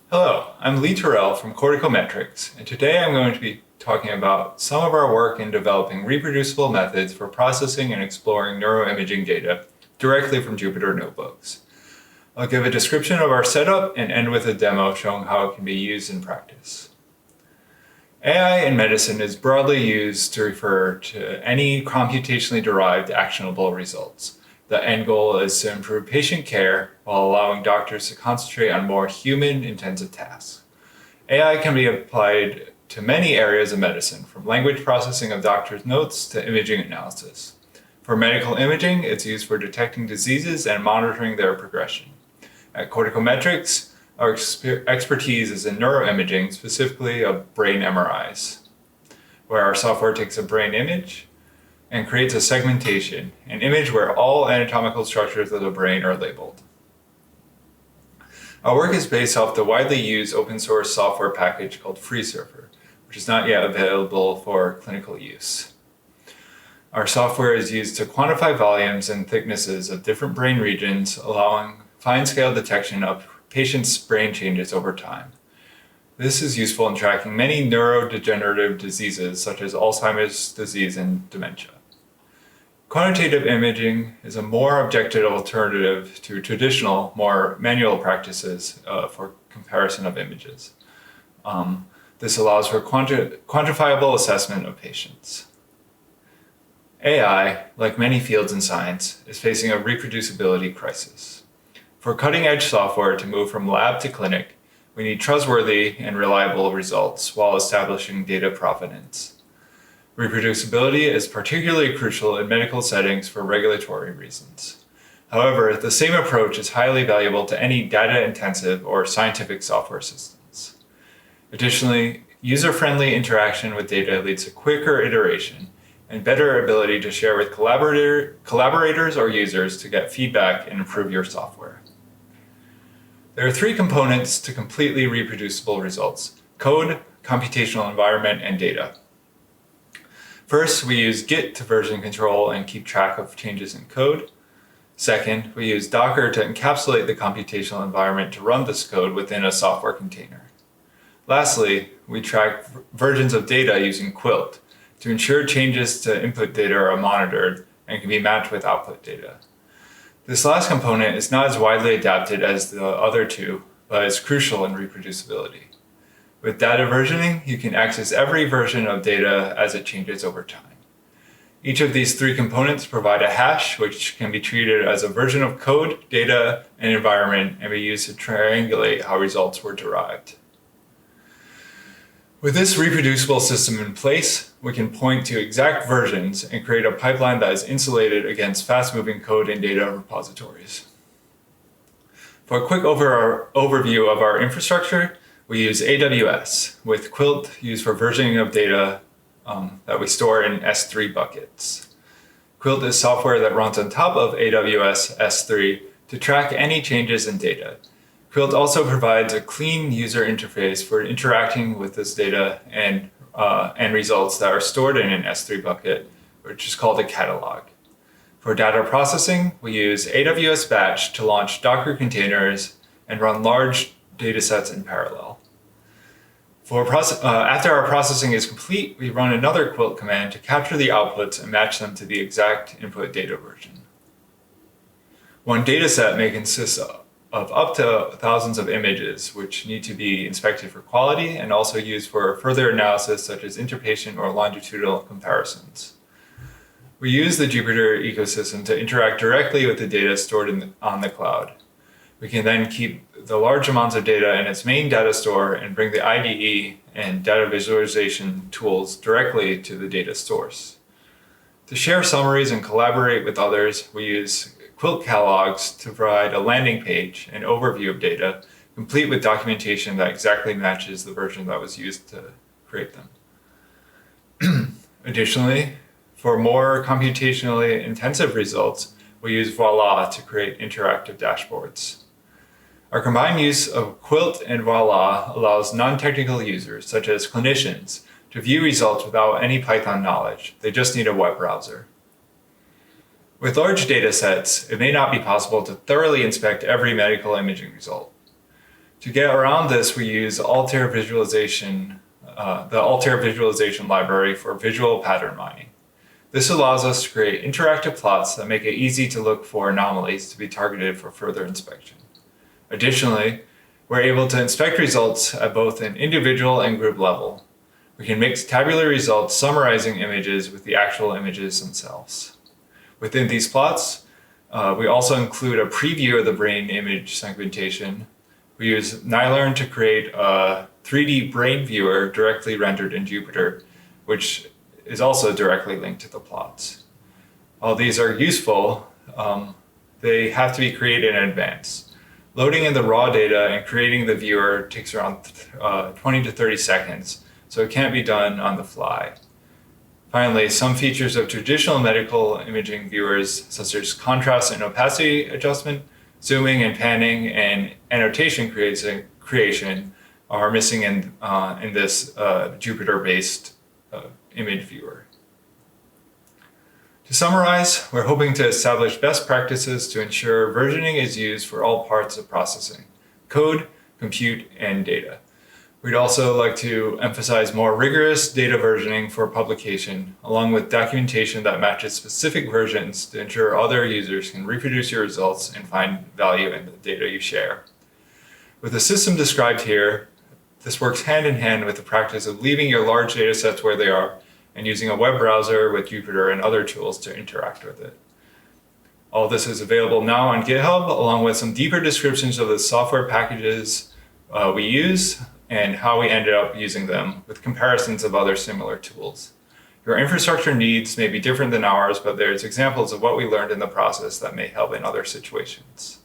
Hello, I'm Tirrell from Corticometrics, and today I'm going to be talking about some of our work in developing reproducible methods for processing and exploring neuroimaging data directly from Jupyter notebooks. I'll give a description of our setup and end with a demo showing how it can be used in practice. AI in medicine is broadly used to refer to any computationally derived actionable results. The end goal is to improve patient care while allowing doctors to concentrate on more human-intensive tasks. AI can be applied to many areas of medicine, from language processing of doctors' notes to imaging analysis. For medical imaging, it's used for detecting diseases and monitoring their progression. At Corticometrics, our expertise is in neuroimaging, specifically of brain MRIs, where our software takes a brain image and creates a segmentation, an image where all anatomical structures of the brain are labeled. Our work is based off the widely used open source software package called FreeSurfer, which is not yet available for clinical use. Our software is used to quantify volumes and thicknesses of different brain regions, allowing fine-scale detection of patients' brain changes over time. This is useful in tracking many neurodegenerative diseases such as Alzheimer's disease and dementia. Quantitative imaging is a more objective alternative to traditional, more manual practices for comparison of images. This allows for quantifiable assessment of patients. AI, like many fields in science, is facing a reproducibility crisis. For cutting-edge software to move from lab to clinic, we need trustworthy and reliable results while establishing data provenance. Reproducibility is particularly crucial in medical settings for regulatory reasons. However, the same approach is highly valuable to any data-intensive or scientific software systems. Additionally, user-friendly interaction with data leads to quicker iteration and better ability to share with collaborators or users to get feedback and improve your software. There are three components to completely reproducible results: code, computational environment, and data. First, we use Git to version control and keep track of changes in code. Second, we use Docker to encapsulate the computational environment to run this code within a software container. Lastly, we track versions of data using Quilt to ensure changes to input data are monitored and can be matched with output data. This last component is not as widely adapted as the other two, but is crucial in reproducibility. With data versioning, you can access every version of data as it changes over time. Each of these three components provide a hash, which can be treated as a version of code, data, and environment, and be used to triangulate how results were derived. With this reproducible system in place, we can point to exact versions and create a pipeline that is insulated against fast-moving code and data repositories. For a quick overview of our infrastructure, we use AWS, with Quilt used for versioning of data that we store in S3 buckets. Quilt is software that runs on top of AWS S3 to track any changes in data. Quilt also provides a clean user interface for interacting with this data and results that are stored in an S3 bucket, which is called a catalog. For data processing, we use AWS Batch to launch Docker containers and run large datasets in parallel. After our processing is complete, we run another Quilt command to capture the outputs and match them to the exact input data version. One dataset may consist of up to thousands of images, which need to be inspected for quality and also used for further analysis such as interpatient or longitudinal comparisons. We use the Jupyter ecosystem to interact directly with the data stored on the cloud. We can then keep the large amounts of data in its main data store and bring the IDE and data visualization tools directly to the data source. To share summaries and collaborate with others, we use Quilt catalogs to provide a landing page and overview of data, complete with documentation that exactly matches the version that was used to create them. Additionally, for more computationally intensive results, we use Voila to create interactive dashboards. Our combined use of Quilt and Voila allows non-technical users, such as clinicians, to view results without any Python knowledge. They just need a web browser. With large data sets, it may not be possible to thoroughly inspect every medical imaging result. To get around this, we use Altair visualization, the Altair visualization library for visual pattern mining. This allows us to create interactive plots that make it easy to look for anomalies to be targeted for further inspection. Additionally, we're able to inspect results at both an individual and group level. We can mix tabular results summarizing images with the actual images themselves. Within these plots, we also include a preview of the brain image segmentation. We use Nylearn to create a 3D brain viewer directly rendered in Jupyter, which is also directly linked to the plots. While these are useful, they have to be created in advance. Loading in the raw data and creating the viewer takes around 20 to 30 seconds, so it can't be done on the fly. Finally, some features of traditional medical imaging viewers, such as contrast and opacity adjustment, zooming and panning, and annotation creation, are missing in this Jupyter-based image viewer. To summarize, we're hoping to establish best practices to ensure versioning is used for all parts of processing: code, compute, and data. We'd also like to emphasize more rigorous data versioning for publication, along with documentation that matches specific versions to ensure other users can reproduce your results and find value in the data you share. With the system described here, this works hand in hand with the practice of leaving your large data sets where they are and using a web browser with Jupyter and other tools to interact with it. All this is available now on GitHub, along with some deeper descriptions of the software packages we use and how we ended up using them, with comparisons of other similar tools. Your infrastructure needs may be different than ours, but there's examples of what we learned in the process that may help in other situations.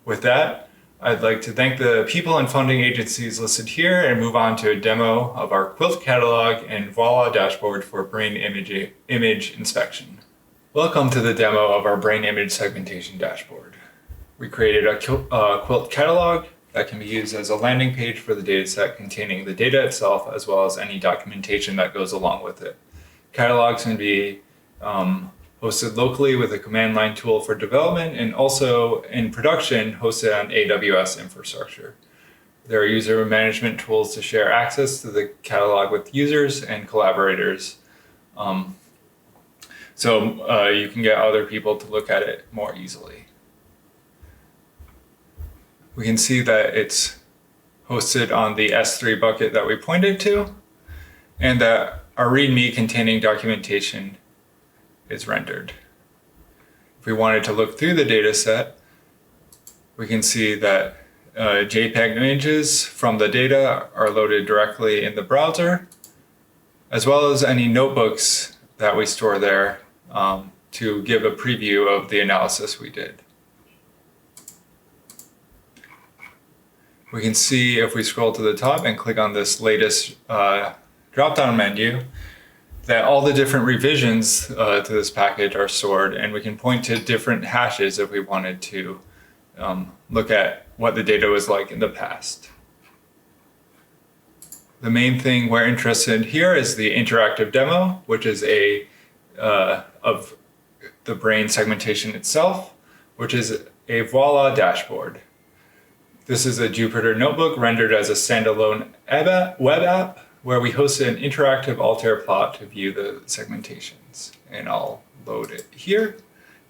With that, I'd like to thank the people and funding agencies listed here and move on to a demo of our Quilt catalog and Voila dashboard for brain image inspection. Welcome to the demo of our brain image segmentation dashboard. We created a Quilt catalog that can be used as a landing page for the dataset containing the data itself, as well as any documentation that goes along with it. Catalogs can be hosted locally with a command line tool for development, and also in production hosted on AWS infrastructure. There are user management tools to share access to the catalog with users and collaborators. So you can get other people to look at it more easily. We can see that it's hosted on the S3 bucket that we pointed to, and that our README containing documentation is rendered. If we wanted to look through the data set, we can see that JPEG images from the data are loaded directly in the browser, as well as any notebooks that we store there to give a preview of the analysis we did. We can see, if we scroll to the top and click on this latest drop-down menu, that all the different revisions to this package are stored, and we can point to different hashes if we wanted to look at what the data was like in the past. The main thing we're interested in here is the interactive demo, which is of the brain segmentation itself, which is a Voila dashboard. This is a Jupyter notebook rendered as a standalone web app where we hosted an interactive Altair plot to view the segmentations. And I'll load it here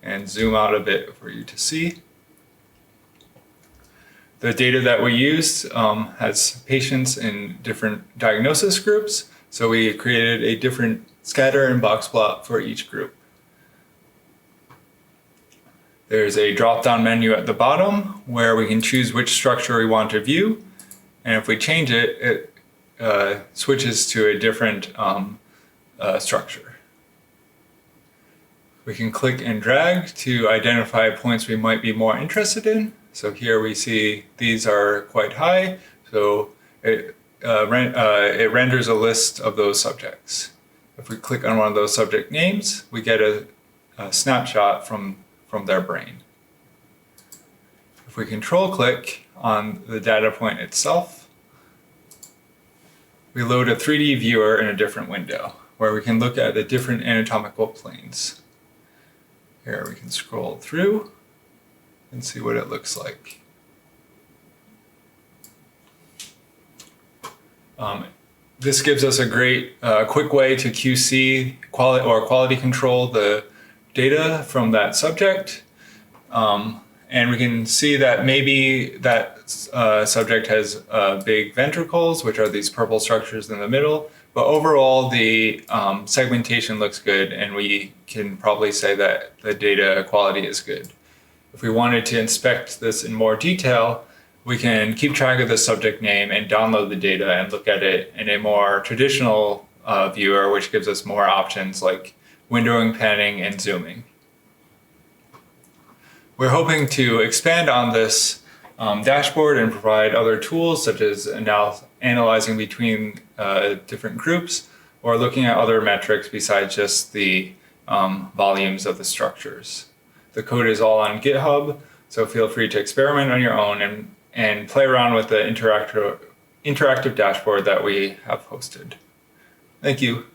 and zoom out a bit for you to see. The data that we used has patients in different diagnosis groups, so we created a different scatter and box plot for each group. There's a drop-down menu at the bottom where we can choose which structure we want to view, and if we change it, it switches to a different structure. We can click and drag to identify points we might be more interested in. So here we see these are quite high, so it renders a list of those subjects. If we click on one of those subject names, we get a snapshot from their brain. If we control-click on the data point itself, we load a 3D viewer in a different window where we can look at the different anatomical planes. Here we can scroll through and see what it looks like. This gives us a great quick way to QC quality control the data from that subject. And we can see that maybe that subject has big ventricles, which are these purple structures in the middle. But overall, the segmentation looks good, and we can probably say that the data quality is good. If we wanted to inspect this in more detail, we can keep track of the subject name and download the data and look at it in a more traditional viewer, which gives us more options like windowing, panning, and zooming. We're hoping to expand on this dashboard and provide other tools such as analyzing between different groups or looking at other metrics besides just the volumes of the structures. The code is all on GitHub, so feel free to experiment on your own and play around with the interactive dashboard that we have posted. Thank you.